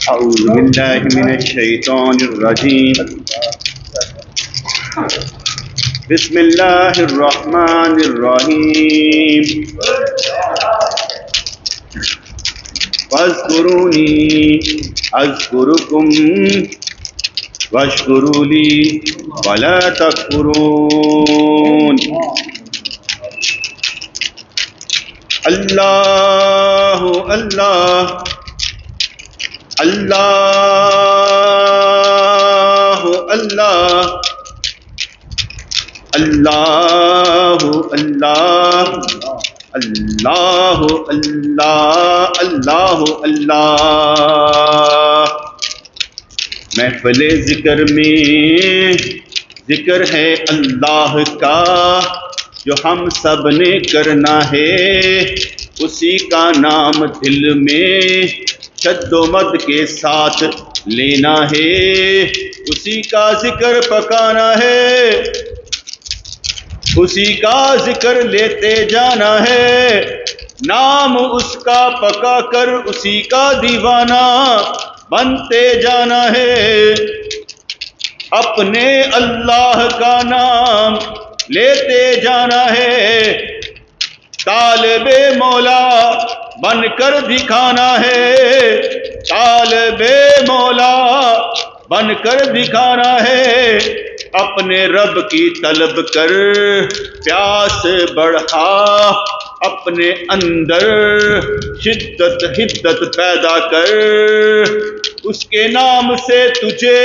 أعوذ بالله من الشيطان الرجيم بسم الله الرحمن الرحيم فاذكروني أذكركم واشكروا لي ولا تكفرون اللہ اللہ اللہ اللہ اللہ اللہ اللہ اللہ اللہ اللہ محفل ذکر میں ذکر ہے اللہ کا جو ہم سب نے کرنا ہے، اسی کا نام دل میں شد و مد کے ساتھ لینا ہے، اسی کا ذکر پکانا ہے، اسی کا ذکر لیتے جانا ہے، نام اس کا پکا کر اسی کا دیوانہ بنتے جانا ہے، اپنے اللہ کا نام لیتے جانا ہے، طالب مولا بن کر دکھانا ہے، طالب مولا بن کر دکھانا ہے، اپنے رب کی طلب کر پیاس بڑھا، اپنے اندر شدت حدت پیدا کر، اس کے نام سے تجھے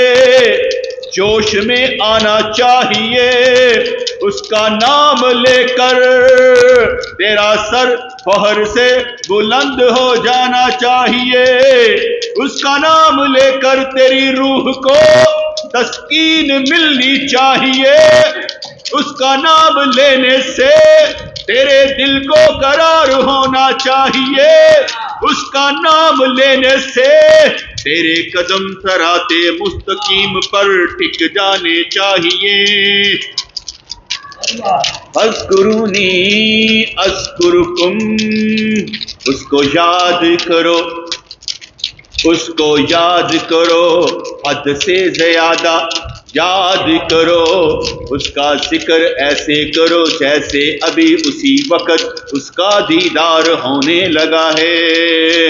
جوش میں آنا چاہیے، اس کا نام لے کر تیرا سر فخر سے بلند ہو جانا چاہیے، اس کا نام لے کر تیری روح کو تسکین ملنی چاہیے، اس کا نام لینے سے تیرے دل کو قرار ہونا چاہیے، اس کا نام لینے سے تیرے قدم صراط مستقیم پر ٹک جانے چاہیے۔ اذکرونی اذکرکم، اس کو یاد کرو، اس کو یاد کرو، حد سے زیادہ یاد کرو، اس کا ذکر ایسے کرو جیسے ابھی اسی وقت اس کا دیدار ہونے لگا ہے،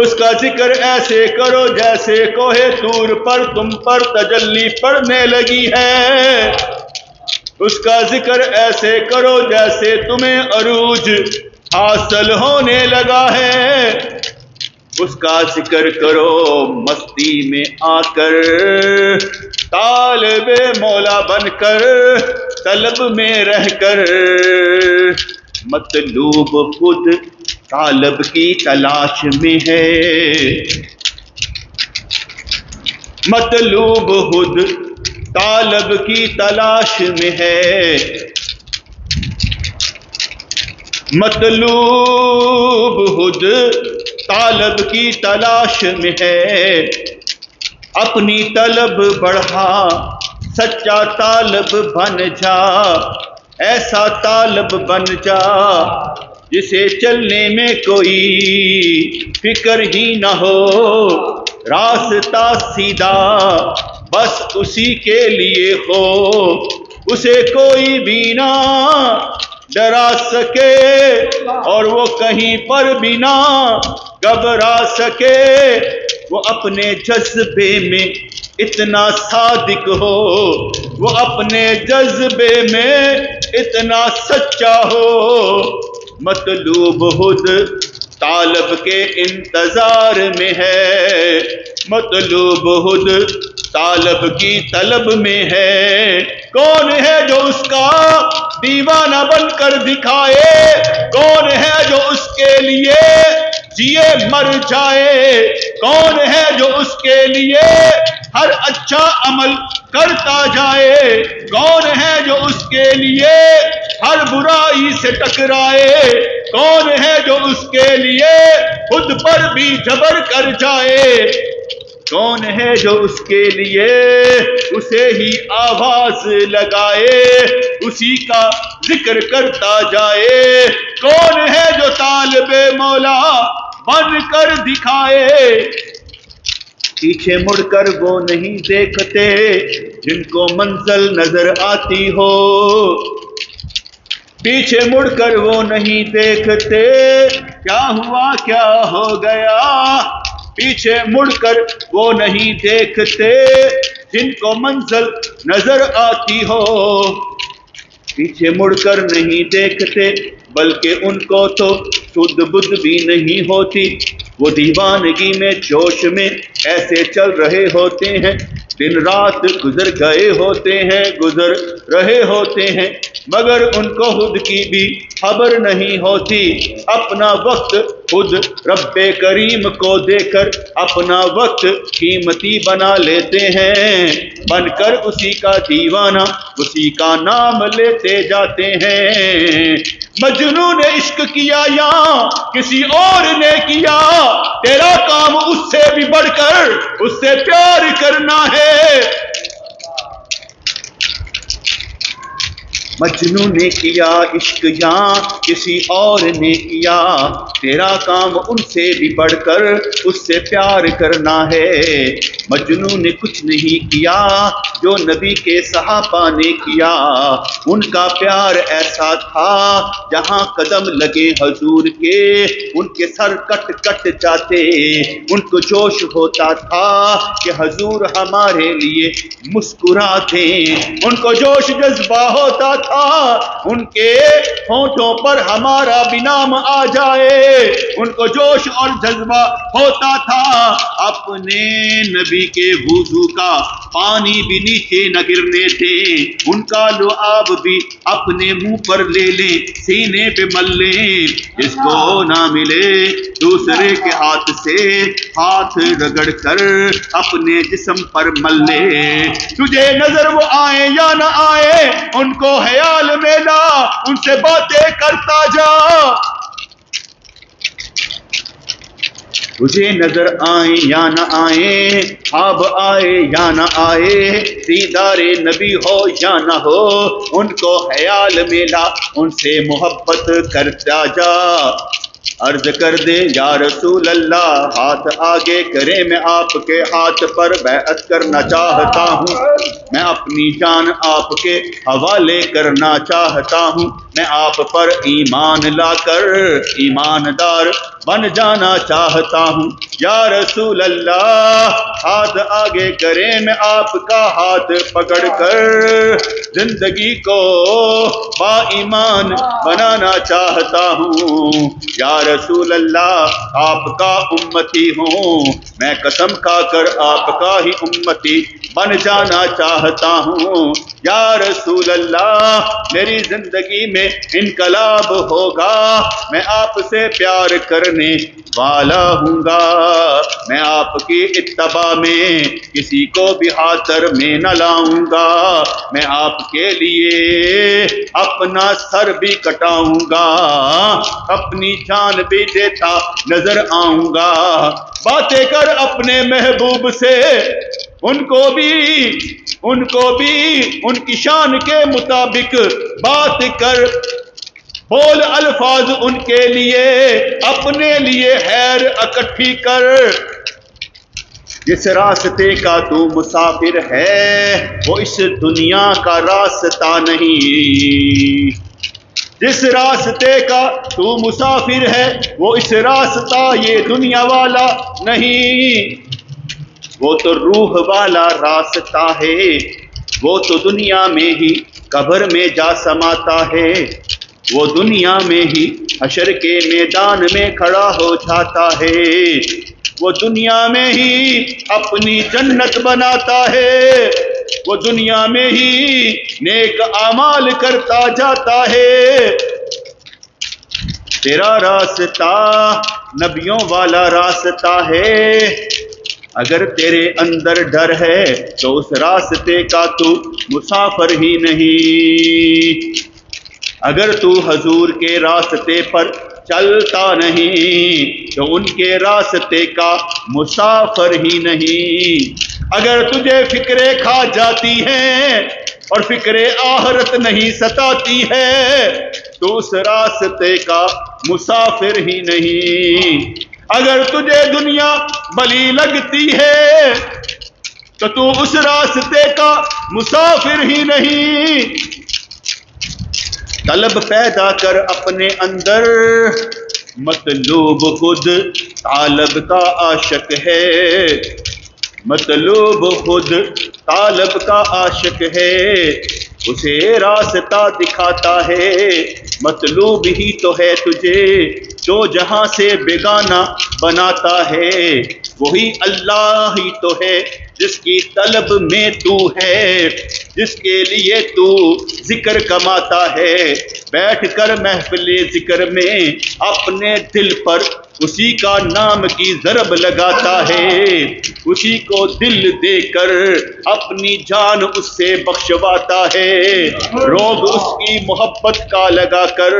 اس کا ذکر ایسے کرو جیسے کوہ طور پر تم پر تجلی پڑنے لگی ہے، اس کا ذکر ایسے کرو جیسے تمہیں عروج حاصل ہونے لگا ہے، اس کا ذکر کرو مستی میں آ کر، طالب مولا بن کر، طلب میں رہ کر، مطلوب خود طالب کی تلاش میں ہے، مطلوب خود طالب کی تلاش میں ہے، مطلوب خود طالب کی تلاش میں ہے، اپنی طلب بڑھا، سچا طالب بن جا، ایسا طالب بن جا جسے چلنے میں کوئی فکر ہی نہ ہو، راستہ سیدھا بس اسی کے لیے ہو، اسے کوئی بھی نہ ڈرا سکے اور وہ کہیں پر بھی نہ گھبرا سکے، وہ اپنے جذبے میں اتنا صادق ہو، وہ اپنے جذبے میں اتنا سچا ہو، مطلوب خود طالب کے انتظار میں ہے، مطلوب خود طالب کی طلب میں ہے، کون ہے جو اس کا دیوانہ بن کر دکھائے، کون ہے جو اس کے لیے جیے مر جائے، کون ہے جو اس کے لیے ہر اچھا عمل کرتا جائے، کون ہے جو اس کے لیے ہر برائی سے ٹکرائے، کون ہے جو اس کے لیے خود پر بھی جبر کر جائے، کون ہے جو اس کے لیے اسے ہی آواز لگائے، اسی کا ذکر کرتا جائے، کون ہے جو طالب مولا بن کر دکھائے، پیچھے مڑ کر وہ نہیں دیکھتے جن کو منزل نظر آتی ہو، پیچھے مڑ کر وہ نہیں دیکھتے کیا ہوا کیا ہو گیا، پیچھے مڑ کر وہ نہیں دیکھتے جن کو منزل نظر آتی ہو، پیچھے مڑ کر نہیں دیکھتے بلکہ ان کو تو سدھ بدھ بھی نہیں ہوتی، وہ دیوانگی میں جوش میں ایسے چل رہے ہوتے ہیں، دن رات گزر گئے ہوتے ہیں، گزر رہے ہوتے ہیں، مگر ان کو خود کی بھی خبر نہیں ہوتی، اپنا وقت خود رب کریم کو دے کر اپنا وقت قیمتی بنا لیتے ہیں، بن کر اسی کا دیوانہ اسی کا نام لیتے جاتے ہیں۔ مجنون نے عشق کیا یا کسی اور نے کیا، تیرا کام اس سے بھی بڑھ کر اس سے پیار کرنا ہے۔ مجنون نے کیا عشق یا کسی اور نے کیا، تیرا کام ان سے بھی بڑھ کر اس سے پیار کرنا ہے۔ مجنون نے کچھ نہیں کیا جو نبی کے صحابہ نے کیا، ان کا پیار ایسا تھا جہاں قدم لگے حضور کے ان کے سر کٹ کٹ جاتے، ان کو جوش ہوتا تھا کہ حضور ہمارے لیے مسکراتے، ان کو جوش جذبہ ہوتا تھا ان کے ہونٹوں پر ہمارا بھی نام آ جائے، ان کو جوش اور جذبہ ہوتا تھا اپنے نبی کے وضو کا پانی بھی نیچے نہ گرنے دیں، ان کا لعاب بھی اپنے منہ پر لے لیں، سینے پہ مل لیں، جس کو نہ ملے دوسرے کے ہاتھ سے ہاتھ رگڑ کر اپنے جسم پر مل لے، تجھے نظر وہ آئے یا نہ آئے ان کو خیال میں لا، ان سے باتیں کرتا جا، تجھے نظر آئیں یا نہ آئیں، خواب آئے یا نہ آئے، دیدار نبی ہو یا نہ ہو، ان کو خیال میں لا، ان سے محبت کرتا جا، عرض کر دے یا رسول اللہ ہاتھ آگے کرے، میں آپ کے ہاتھ پر بیعت کرنا چاہتا ہوں، میں اپنی جان آپ کے حوالے کرنا چاہتا ہوں، میں آپ پر ایمان لا کر ایماندار بن جانا چاہتا ہوں، یا رسول اللہ ہاتھ آگے کرے، میں آپ کا ہاتھ پکڑ کر زندگی کو با ایمان بنانا چاہتا ہوں، یا رسول اللہ آپ کا امتی ہوں، میں قسم کھا کر آپ کا ہی امتی بن جانا چاہتا ہوں، یا رسول اللہ میری زندگی میں انقلاب ہوگا، میں آپ سے پیار کرنے والا ہوں گا، میں آپ کی اتباع میں کسی کو بھی خاطر میں نہ لاؤں گا، میں آپ کے لیے اپنا سر بھی کٹاؤں گا، اپنی جان بھی دیتا نظر آؤں گا، باتیں کر اپنے محبوب سے، ان کو بھی ان کی شان کے مطابق بات کر، بول الفاظ ان کے لیے اپنے لیے خیر اکٹھی کر، جس راستے کا تو مسافر ہے وہ اس دنیا کا راستہ نہیں، جس راستے کا تو مسافر ہے وہ اس راستہ یہ دنیا والا نہیں، وہ تو روح والا راستہ ہے، وہ تو دنیا میں ہی قبر میں جا سماتا ہے، وہ دنیا میں ہی حشر کے میدان میں کھڑا ہو جاتا ہے، وہ دنیا میں ہی اپنی جنت بناتا ہے، وہ دنیا میں ہی نیک اعمال کرتا جاتا ہے، تیرا راستہ نبیوں والا راستہ ہے، اگر تیرے اندر ڈر ہے تو اس راستے کا تو مسافر ہی نہیں، اگر تو حضور کے راستے پر چلتا نہیں تو ان کے راستے کا مسافر ہی نہیں، اگر تجھے فکریں کھا جاتی ہیں اور فکر آخرت نہیں ستاتی ہے تو اس راستے کا مسافر ہی نہیں، اگر تجھے دنیا بلی لگتی ہے تو تو اس راستے کا مسافر ہی نہیں. طلب پیدا کر اپنے اندر، مطلوب خود طالب کا عاشق ہے. مطلوب خود طالب کا عاشق ہے، اسے راستہ دکھاتا ہے. مطلوب ہی تو ہے تجھے جو جہاں سے بیگانہ بناتا ہے. وہی اللہ ہی تو ہے جس کی طلب میں تو ہے، جس کے لیے تو ذکر کماتا ہے. بیٹھ کر محفل ذکر میں اپنے دل پر اسی کا نام کی ضرب لگاتا ہے. اسی کو دل دے کر اپنی جان اس سے بخشواتا ہے. روگ اس کی محبت کا لگا کر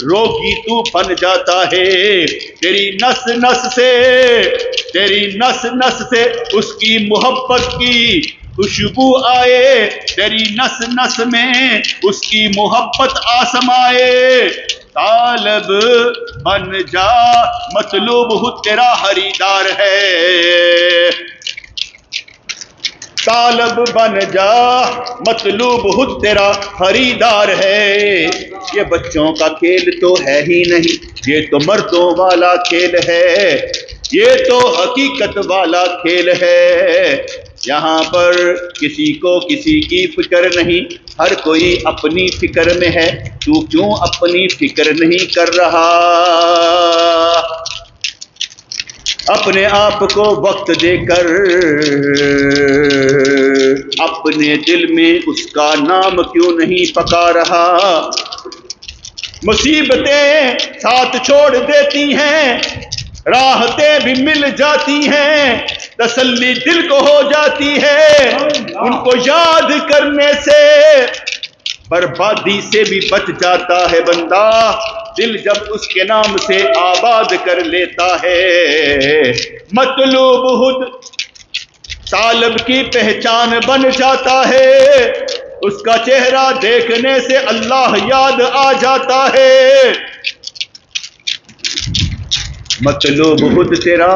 روگی تو بن جاتا ہے. تیری نس نس سے اس کی محبت کی خوشبو آئے، تیری نس نس میں اس کی محبت آسمائے. طالب بن جا، مطلوب خود تیرا خریدار ہے. طالب بن جا، مطلوب خود تیرا خریدار ہے. یہ بچوں کا کھیل تو ہے ہی نہیں، یہ تو مردوں والا کھیل ہے. یہ تو حقیقت والا کھیل ہے. یہاں پر کسی کو کسی کی فکر نہیں، ہر کوئی اپنی فکر میں ہے. تو کیوں اپنی فکر نہیں کر رہا؟ اپنے آپ کو وقت دے کر اپنے دل میں اس کا نام کیوں نہیں پکا رہا؟ مصیبتیں ساتھ چھوڑ دیتی ہیں، راحتیں بھی مل جاتی ہیں، تسلی دل کو ہو جاتی ہے. ان کو یاد کرنے سے بربادی سے بھی بچ جاتا ہے بندہ، دل جب اس کے نام سے آباد کر لیتا ہے. مطلوب خود طالب کی پہچان بن جاتا ہے. اس کا چہرہ دیکھنے سے اللہ یاد آ جاتا ہے. مطلوب خود تیرا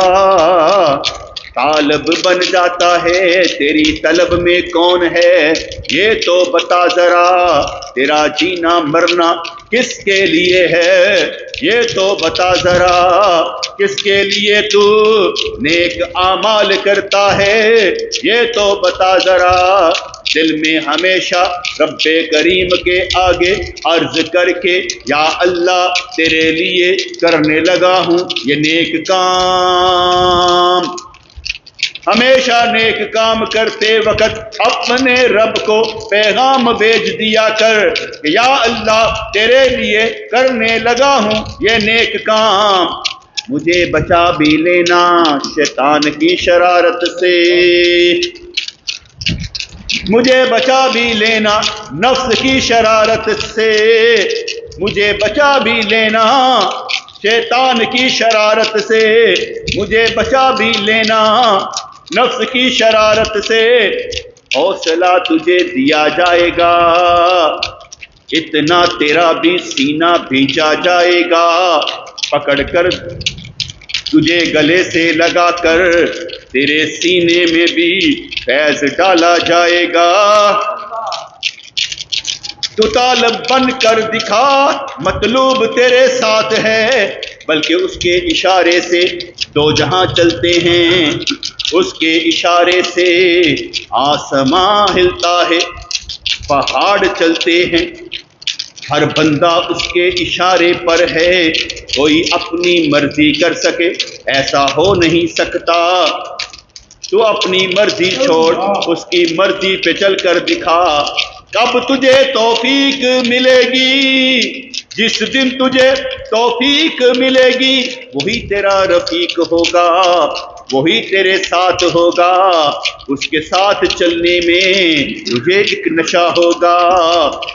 طالب بن جاتا ہے. تیری طلب میں کون ہے یہ تو بتا ذرا، تیرا جینا مرنا کس کے لیے ہے یہ تو بتا ذرا. کس کے لیے تو نیک اعمال کرتا ہے یہ تو بتا ذرا. دل میں ہمیشہ رب کریم کے آگے عرض کر کے یا اللہ تیرے لیے کرنے لگا ہوں یہ نیک کام. ہمیشہ نیک کام کرتے وقت اپنے رب کو پیغام بھیج دیا کر کہ یا اللہ تیرے لیے کرنے لگا ہوں یہ نیک کام. مجھے بچا بھی لینا شیطان کی شرارت سے، مجھے بچا بھی لینا نفس کی شرارت سے. مجھے بچا بھی لینا شیطان کی شرارت سے، مجھے بچا بھی لینا نفس کی شرارت سے. حوصلہ تجھے دیا جائے گا، اتنا تیرا بھی سینہ بھیجا جائے گا. پکڑ کر تجھے گلے سے لگا کر تیرے سینے میں بھی فیض ڈالا جائے گا. تو طالب بن کر دکھا، مطلوب تیرے ساتھ ہے. بلکہ اس کے اشارے سے دو جہاں چلتے ہیں، اس کے اشارے سے آسماں ہلتا ہے، پہاڑ چلتے ہیں. ہر بندہ اس کے اشارے پر ہے، کوئی اپنی مرضی کر سکے ایسا ہو نہیں سکتا. تو اپنی مرضی چھوڑ اس کی مرضی پہ چل کر دکھا. کب تجھے توفیق ملے گی؟ جس دن تجھے توفیق ملے گی وہی تیرا رفیق ہوگا. وہی تیرے ساتھ ہوگا، اس کے ساتھ چلنے میں تجھے ایک نشہ ہوگا،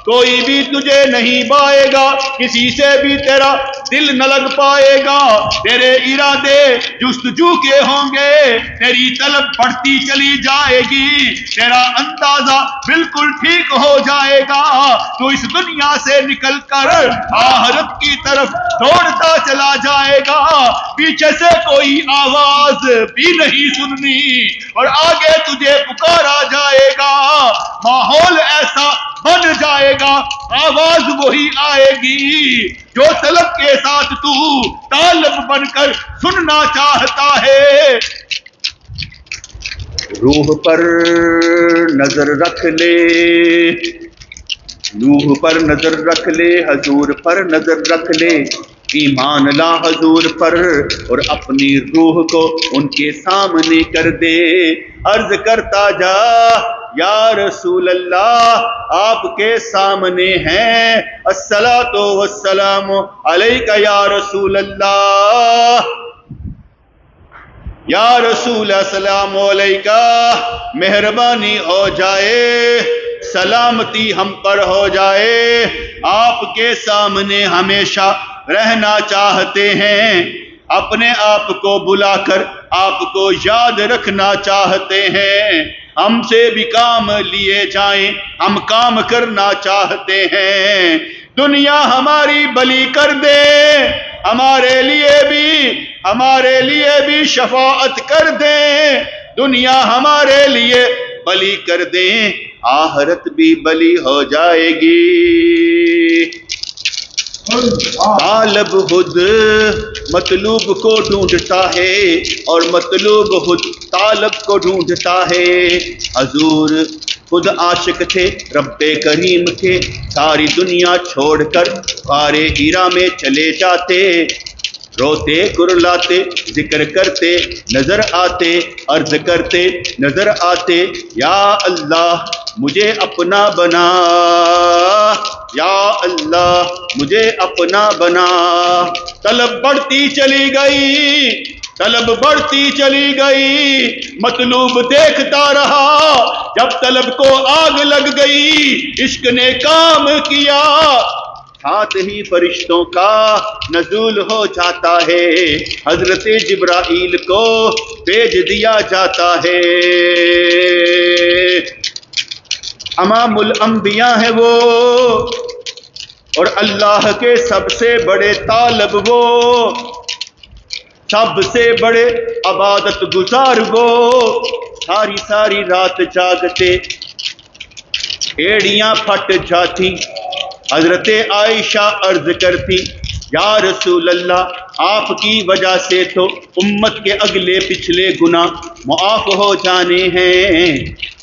کوئی بھی تجھے نہیں پائے گا، کسی سے بھی تیرا دل نہ لگ پائے گا، تیرے ارادے جستجو کے ہوں گے، تیری طلب بڑھتی چلی جائے گی، تیرا اندازہ بالکل ٹھیک ہو جائے گا، تو اس دنیا سے نکل کر آخرت کی طرف دوڑتا چلا جائے گا، پیچھے سے کوئی آواز بھی نہیں سننی اور آگے تجھے پکارا جائے گا، ماحول ایسا بن جائے گا، آواز وہی آئے گی جو طلب کے ساتھ تو طالب بن کر سننا چاہتا ہے۔ روح پر نظر رکھ لے، روح پر نظر رکھ لے، حضور پر نظر رکھ لے، ایمان لا حضور پر اور اپنی روح کو ان کے سامنے کر دے، عرض کرتا جا یا رسول اللہ آپ کے سامنے ہیں، الصلاۃ والسلام علیک یا رسول اللہ، یا رسول السلام علیکہ، مہربانی ہو جائے، سلامتی ہم پر ہو جائے، آپ کے سامنے ہمیشہ رہنا چاہتے ہیں، اپنے آپ کو بلا کر آپ کو یاد رکھنا چاہتے ہیں، ہم سے بھی کام لیے جائیں، ہم کام کرنا چاہتے ہیں، دنیا ہماری بلی کر دے، ہمارے لیے بھی شفاعت کر دیں، دنیا ہمارے لیے بلی کر دیں، آخرت بھی بلی ہو جائے گی۔ طالب خود مطلوب کو ڈھونڈتا ہے اور مطلوب خود طالب کو ڈھونڈتا ہے، حضور خود عاشق تھے، رب کریم تھے، ساری دنیا چھوڑ کر غار حرا میں چلے جاتے، روتے کرلاتے ذکر کرتے نظر آتے، عرض کرتے نظر آتے، یا اللہ مجھے اپنا بنا، یا اللہ مجھے اپنا بنا، طلب بڑھتی چلی گئی، طلب بڑھتی چلی گئی، مطلوب دیکھتا رہا، جب طلب کو آگ لگ گئی، عشق نے کام کیا، ساتھ ہی فرشتوں کا نزول ہو جاتا ہے، حضرت جبرائیل کو بھیج دیا جاتا ہے، امام الانبیاء ہے وہ اور اللہ کے سب سے بڑے طالب وہ، سب سے بڑے عبادت گزار وہ، ساری رات جاگتے، ایڑیاں پھٹ جاتی، حضرت عائشہ عرض کرتی یا رسول اللہ آپ کی وجہ سے تو امت کے اگلے پچھلے گناہ معاف ہو جانے ہیں،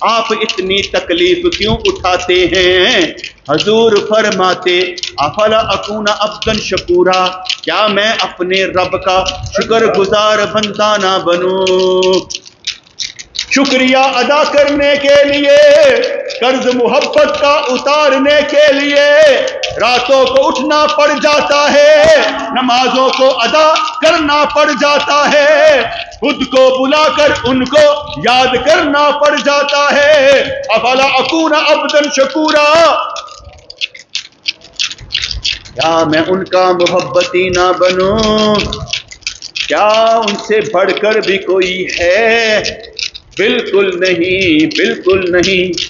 آپ اتنی تکلیف کیوں اٹھاتے ہیں؟ حضور فرماتے افلا اکون عبدا شکورا، کیا میں اپنے رب کا شکر گزار بندہ نہ بنوں؟ شکریہ ادا کرنے کے لیے، قرض محبت کا اتارنے کے لیے راتوں کو اٹھنا پڑ جاتا ہے، نمازوں کو ادا کرنا پڑ جاتا ہے، خود کو بلا کر ان کو یاد کرنا پڑ جاتا ہے، افلا اکون عبدا شکورا، کیا میں ان کا محبتی نہ بنوں؟ کیا ان سے بڑھ کر بھی کوئی ہے؟ بالکل نہیں، بالکل نہیں،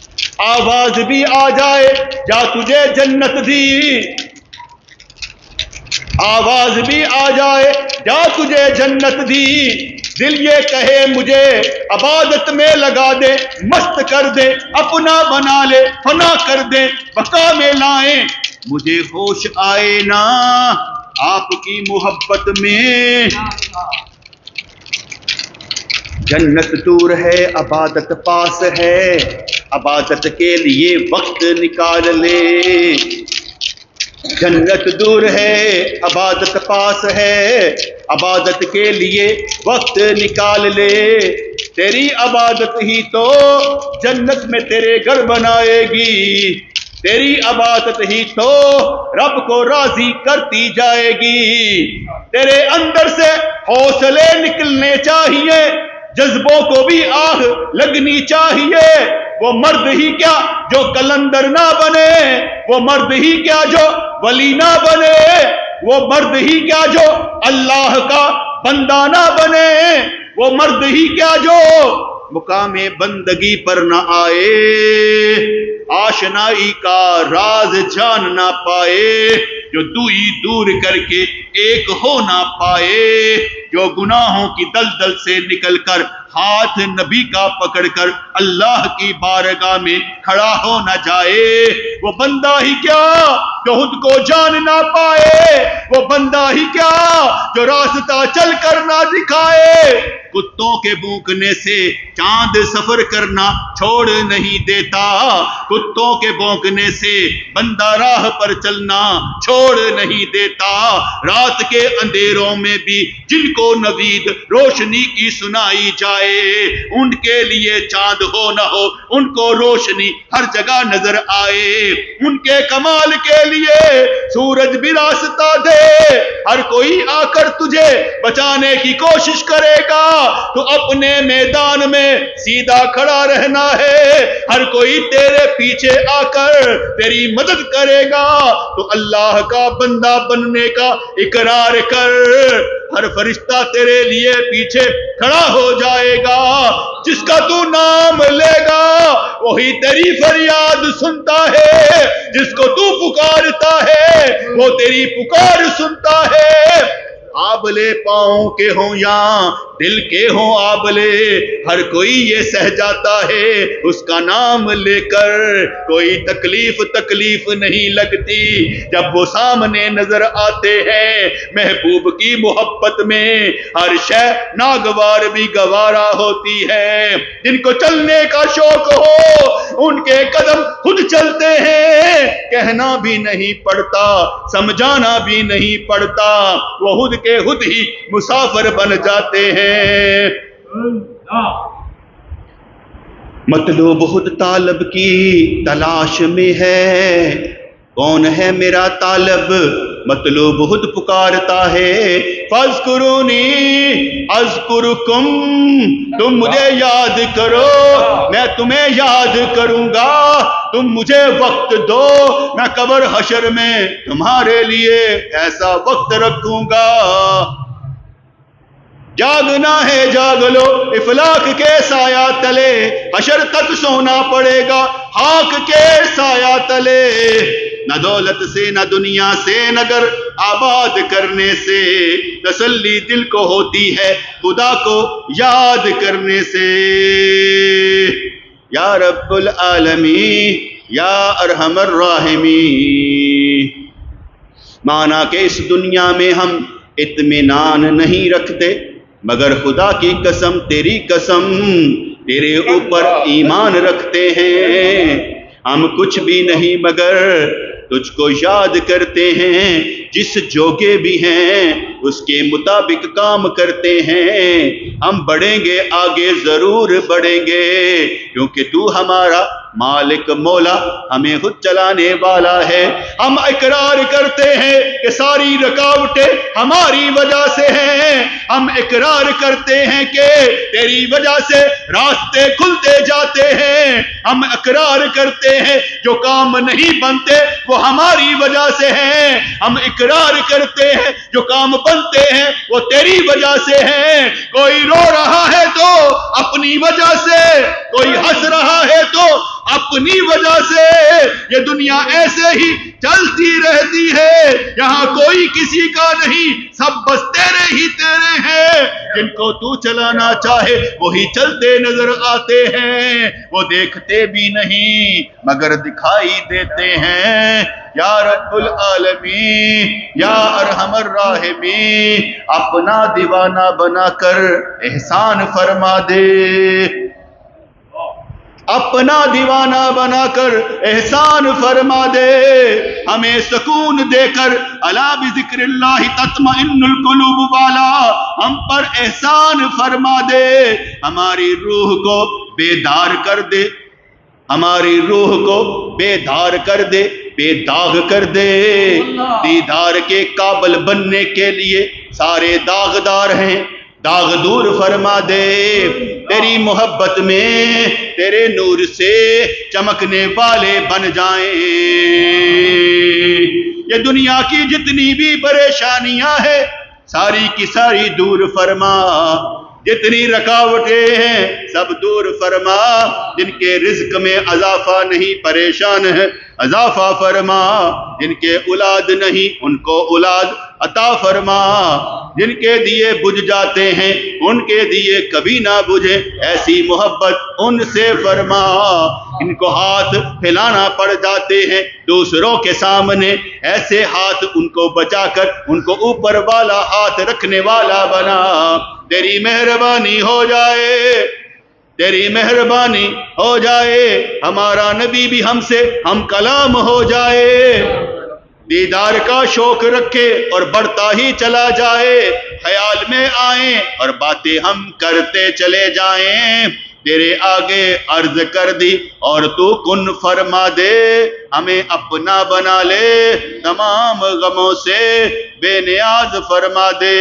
آواز بھی آ جائے جا تجھے جنت دی، آواز بھی آ جائے جا تجھے جنت دی، دل یہ کہے مجھے عبادت میں لگا دے، مست کر دے، اپنا بنا لے، فنا کر دے، بقا میں لائیں، مجھے ہوش آئے نا آپ کی محبت میں، جنت دور ہے عبادت پاس ہے، عبادت کے لیے وقت نکال لے، جنت دور ہے عبادت پاس ہے، عبادت کے لیے وقت نکال لے، تیری عبادت ہی تو جنت میں تیرے گھر بنائے گی، تیری عبادت ہی تو رب کو راضی کرتی جائے گی۔ تیرے اندر سے حوصلے نکلنے چاہیے، جذبوں کو بھی آگ لگنی چاہیے۔ وہ مرد ہی کیا جو کلندر نہ بنے، وہ مرد ہی کیا جو ولی نہ بنے، وہ مرد ہی کیا جو اللہ کا بندہ نہ بنے، وہ مرد ہی کیا جو مقام بندگی پر نہ آئے، آشنائی کا راز جان نہ پائے، جو دوئی دور کر کے ایک ہو نہ پائے، جو گناہوں کی دلدل سے نکل کر ہاتھ نبی کا پکڑ کر اللہ کی بارگاہ میں کھڑا ہو نہ جائے، وہ بندہ ہی کیا جو خود کو جان نہ پائے، وہ بندہ ہی کیا جو راستہ چل کر نہ دکھائے۔ کتوں کے بھونکنے سے چاند سفر کرنا چھوڑ نہیں دیتا، کتوں کے بھونکنے سے بندہ راہ پر چلنا چھوڑ نہیں دیتا۔ رات کے اندھیروں میں بھی جن کو نوید روشنی کی سنائی جائے، ان کے لیے چاند ہو نہ ہو ان کو روشنی ہر جگہ نظر آئے، ان کے کمال کے لیے سورج بھی راستہ دے۔ ہر کوئی آ کر تجھے بچانے کی کوشش کرے گا، تو اپنے میدان میں سیدھا کھڑا رہنا ہے۔ ہر کوئی تیرے پیچھے آ کر تیری مدد کرے گا، تو اللہ کا بندہ بننے کا اقرار کر۔ ہر فرشتہ تیرے لیے پیچھے کھڑا ہو جائے گا، جس کا تو نام لے گا وہی تیری فریاد سنتا ہے، جس کو تو پکارتا ہے وہ تیری پکار سنتا ہے۔ آبلے پاؤں کے ہوں یا دل کے ہوں آبلے، ہر کوئی یہ سہ جاتا ہے اس کا نام لے کر۔ کوئی تکلیف نہیں لگتی جب وہ سامنے نظر آتے ہیں، محبوب کی محبت میں ہر شے ناگوار بھی گوارا ہوتی ہے۔ جن کو چلنے کا شوق ہو ان کے قدم خود چلتے ہیں، کہنا بھی نہیں پڑتا سمجھانا بھی نہیں پڑتا، وہ خود کے خود ہی مسافر بن جاتے ہیں۔ مطلوب خود طالب کی تلاش میں ہے، کون ہے میرا طالب مطلوب خود پکارتا ہے۔ فاذکرونی اذکرکم، تم مجھے یاد کرو میں تمہیں یاد کروں گا، تم مجھے وقت دو میں قبر حشر میں تمہارے لیے ایسا وقت رکھوں گا۔ جاگنا ہے جاگ لو افلاک کے سایہ تلے، حشر تک سونا پڑے گا خاک کے سایہ تلے۔ نہ دولت سے نہ دنیا سے نہ گھر آباد کرنے سے، تسلی دل کو ہوتی ہے خدا کو یاد کرنے سے۔ یا رب العالمین یا ارحم الراحمین۔ مانا کہ اس دنیا میں ہم اطمینان نہیں رکھتے، مگر خدا کی قسم تیری قسم تیرے اوپر ایمان رکھتے ہیں۔ ہم کچھ بھی نہیں مگر تجھ کو یاد کرتے ہیں، جس جوگے بھی ہیں اس کے مطابق کام کرتے ہیں۔ ہم بڑھیں گے آگے ضرور بڑھیں گے، کیونکہ تو ہمارا مالک مولا ہمیں خود چلانے والا ہے۔ ہم اقرار کرتے ہیں کہ ساری رکاوٹیں ہماری وجہ سے ہیں، ہم اقرار کرتے ہیں کہ تیری وجہ سے راستے کھلتے جاتے ہیں، ہم اقرار کرتے ہیں جو کام نہیں بنتے وہ ہماری وجہ سے ہیں، ہم اقرار کرتے ہیں جو کام بنتے ہیں وہ تیری وجہ سے ہیں۔ کوئی رو رہا ہے تو اپنی وجہ سے، کوئی ہنس رہا ہے تو اپنی وجہ سے، یہ دنیا ایسے ہی چلتی رہتی ہے، یہاں کوئی کسی کا نہیں، سب بس تیرے ہی تیرے ہیں۔ جن کو تو چلانا چاہے وہی چلتے نظر آتے ہیں، وہ دیکھتے بھی نہیں مگر دکھائی دیتے ہیں۔ یا رب العالمین یا ارحم الراحمین، اپنا دیوانہ بنا کر احسان فرما دے، اپنا دیوانہ بنا کر احسان فرما دے، ہمیں سکون دے کر الا بذکر اللہ تطمئن القلوب والا ہم پر احسان فرما دے، ہماری روح کو بیدار کر دے، ہماری روح کو بیدار کر دے، بے داغ کر دے۔ دیدار کے قابل بننے کے لیے سارے داغدار ہیں، داغ دور فرما دے۔ تیری محبت میں تیرے نور سے چمکنے والے بن جائیں۔ یہ دنیا کی جتنی بھی پریشانیاں ہیں ساری کی ساری دور فرما، جتنی رکاوٹیں ہیں سب دور فرما، جن کے رزق میں اضافہ نہیں پریشان ہے اضافہ فرما، جن کے اولاد نہیں ان کو اولاد عطا فرما، جن کے دیے بجھ جاتے ہیں ان کے دیے کبھی نہ بجھے ایسی محبت ان سے فرما۔ ان کو ہاتھ پھیلانا پڑ جاتے ہیں دوسروں کے سامنے، ایسے ہاتھ ان کو بچا کر ان کو اوپر والا ہاتھ رکھنے والا بنا۔ تیری مہربانی ہو جائے، تیری مہربانی ہو جائے، ہمارا نبی بھی ہم سے ہم کلام ہو جائے۔ دیدار کا شوق رکھے اور بڑھتا ہی چلا جائے، خیال میں آئیں اور باتیں ہم کرتے چلے جائیں۔ تیرے آگے عرض کر دی اور تو کن فرما دے، ہمیں اپنا بنا لے، تمام غموں سے بے نیاز فرما دے۔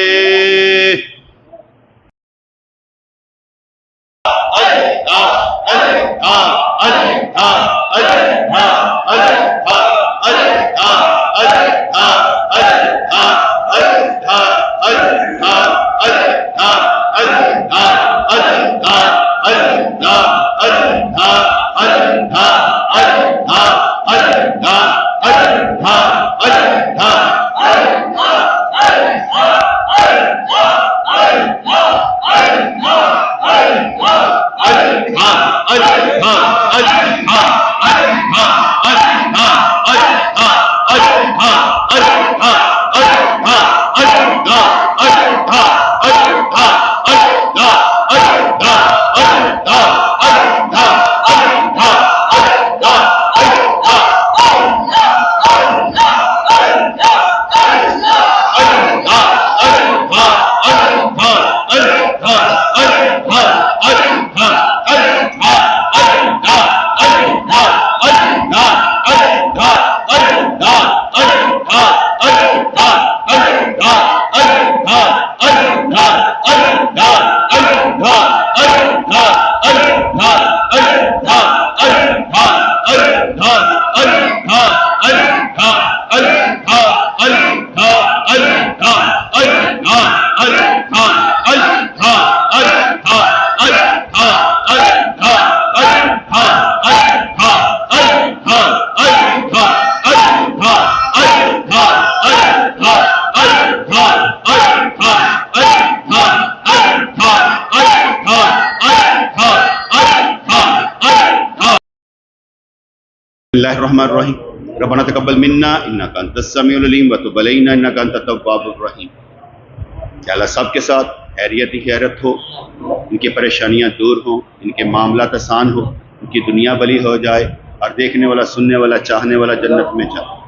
اللہ الرحمن الرحیم ربنا تقبل منا انک انت السمیع العلیم وتب علینا انک انت التواب الرحیم۔ یا اللہ سب کے ساتھ خیریت ہی خیرت ہو، ان کی پریشانیاں دور ہوں، ان کے معاملات آسان ہو، ان کی دنیا بھلی ہو جائے اور دیکھنے والا سننے والا چاہنے والا جنت میں جائے۔